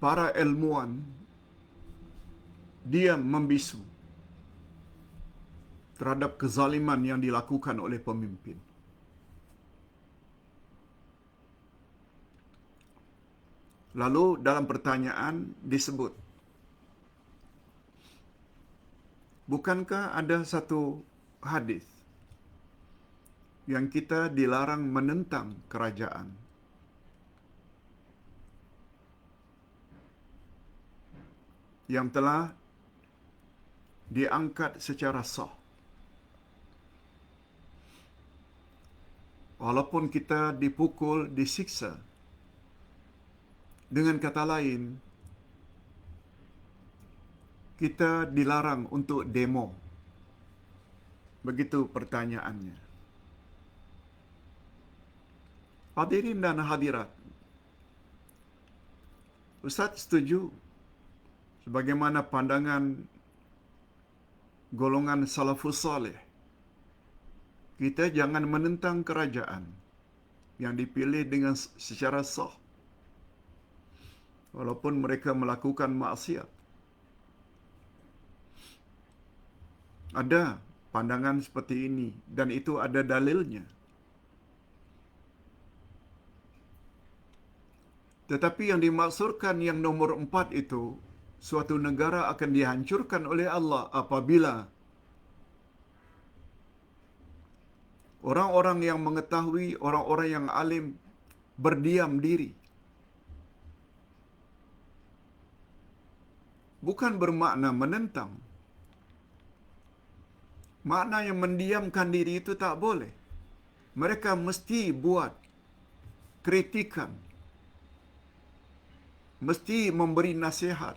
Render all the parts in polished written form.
para ilmuwan diam membisu terhadap kezaliman yang dilakukan oleh pemimpin. Lalu dalam pertanyaan disebut, bukankah ada satu hadis yang kita dilarang menentang kerajaan? Yang telah diangkat secara sah. Walaupun kita dipukul, disiksa. Dengan kata lain, kita dilarang untuk demo. Begitu pertanyaannya. Hadirin dan hadirat, Ustaz setuju sebagaimana pandangan golongan salafus salih. Kita jangan menentang kerajaan yang dipilih dengan secara sah, walaupun mereka melakukan maksiat. Ada pandangan seperti ini dan itu ada dalilnya. Tetapi yang dimaksudkan yang nomor 4 itu, suatu negara akan dihancurkan oleh Allah apabila orang-orang yang mengetahui, orang-orang yang alim berdiam diri. Bukan bermakna menentang. Makna yang mendiamkan diri itu tak boleh. Mereka mesti buat kritikan. Mesti memberi nasihat.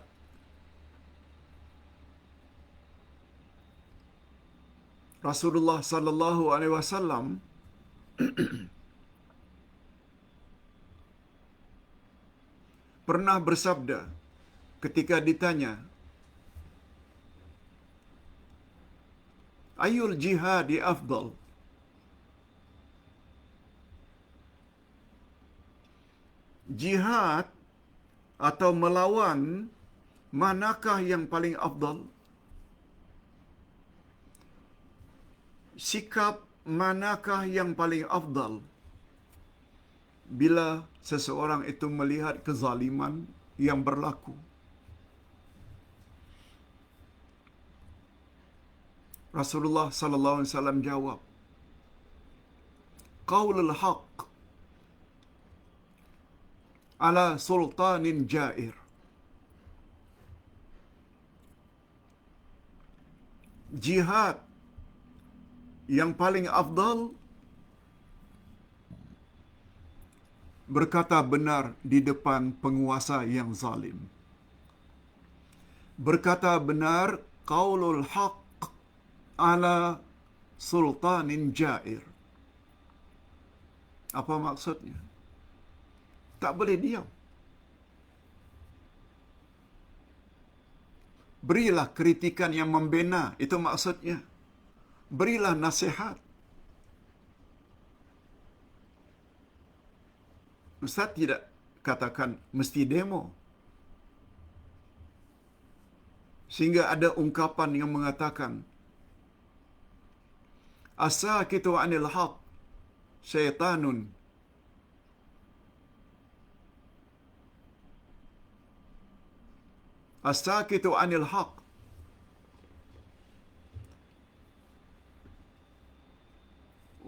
Rasulullah sallallahu alaihi wasallam pernah bersabda ketika ditanya, "Ayul jihadi afdal?" Jihad atau melawan manakah yang paling afdal? Sikap manakah yang paling afdal bila seseorang itu melihat kezaliman yang berlaku? Rasulullah sallallahu alaihi wasallam jawab, "Qaulul haqq ala sultanin jair." Jihad yang paling afdal berkata benar di depan penguasa yang zalim. Berkata benar, qaulul haqq ala sultanin jair. Apa maksudnya? Tak boleh diam. Berilah kritikan yang membina, itu maksudnya. Berilah nasihat. Ustaz tidak katakan mesti demo. Sehingga ada ungkapan yang mengatakan, "As-sakitu 'anil haqq syaitanun." As-sakitu 'anil haqq,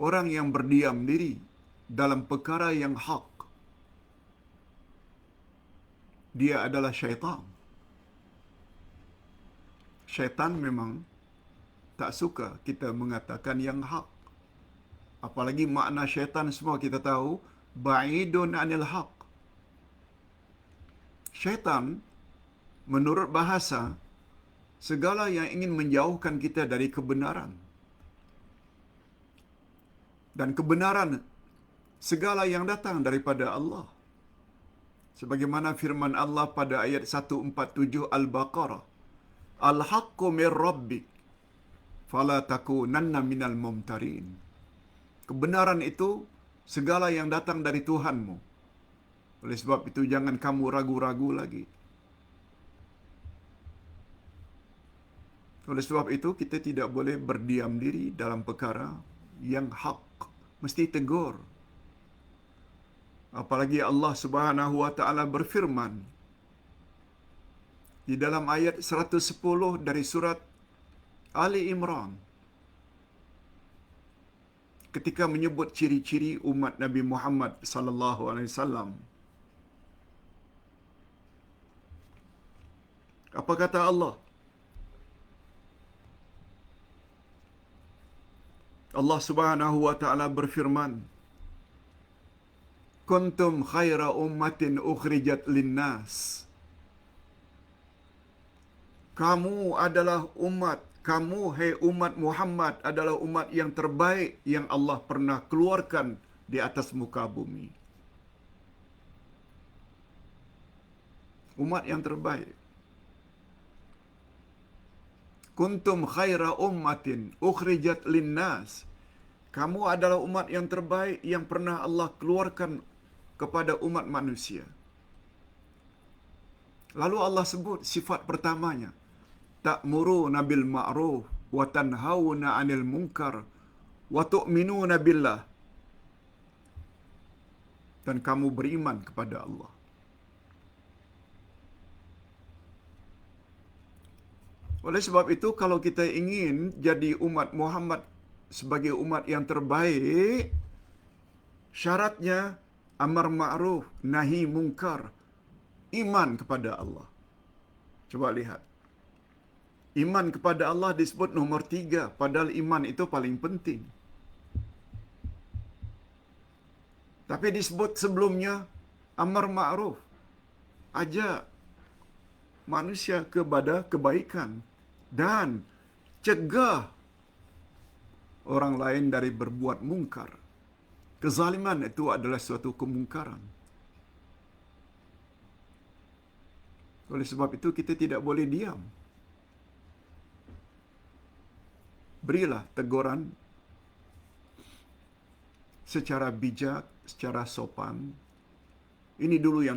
orang yang berdiam diri dalam perkara yang hak, dia adalah syaitan. Syaitan memang tak suka kita mengatakan yang hak. Apalagi makna syaitan semua kita tahu, ba'idun 'anil haq. Syaitan menurut bahasa segala yang ingin menjauhkan kita dari kebenaran. Dan kebenaran segala yang datang daripada Allah. Sebagaimana firman Allah pada ayat 147 Al-Baqarah, "Al-haqqu mir rabbik, fala takunanna minal mumtarin." Kebenaran itu segala yang datang dari Tuhanmu. Oleh sebab itu jangan kamu ragu-ragu lagi. Oleh sebab itu, kita tidak boleh berdiam diri dalam perkara yang hak. Mesti tegur. Apalagi Allah Subhanahu wa taala berfirman di dalam ayat 110 dari surat Ali Imran ketika menyebut ciri-ciri umat Nabi Muhammad sallallahu alaihi wasallam. Apa kata Allah? Allah Subhanahu wa taala berfirman, "Kuntum khaira ummatin ukhrijat linnas." Kamu adalah kamu hai umat Muhammad adalah umat yang terbaik yang Allah pernah keluarkan di atas muka bumi. Umat yang terbaik. Kuntum khaira ummatin ukhrijat linnas. Kamu adalah umat yang terbaik yang pernah Allah keluarkan kepada umat manusia. Lalu Allah sebut sifat pertamanya, ta'muruna bil ma'ruf wa tanhauna 'anil munkar wa tu'minuna billah. Dan kamu beriman kepada Allah. Oleh sebab itu, kalau kita ingin jadi umat Muhammad sebagai umat yang terbaik, syaratnya amar ma'ruf, nahi munkar, iman kepada Allah. Coba lihat. Iman kepada Allah disebut nomor 3, padahal iman itu paling penting. Tapi disebut sebelumnya amar ma'ruf, ajak manusia kepada kebaikan dan cegah orang lain dari berbuat mungkar. Kezaliman itu adalah suatu kemungkaran. Oleh sebab itu kita tidak boleh diam. Berilah teguran secara bijak, secara sopan. Ini dulu yang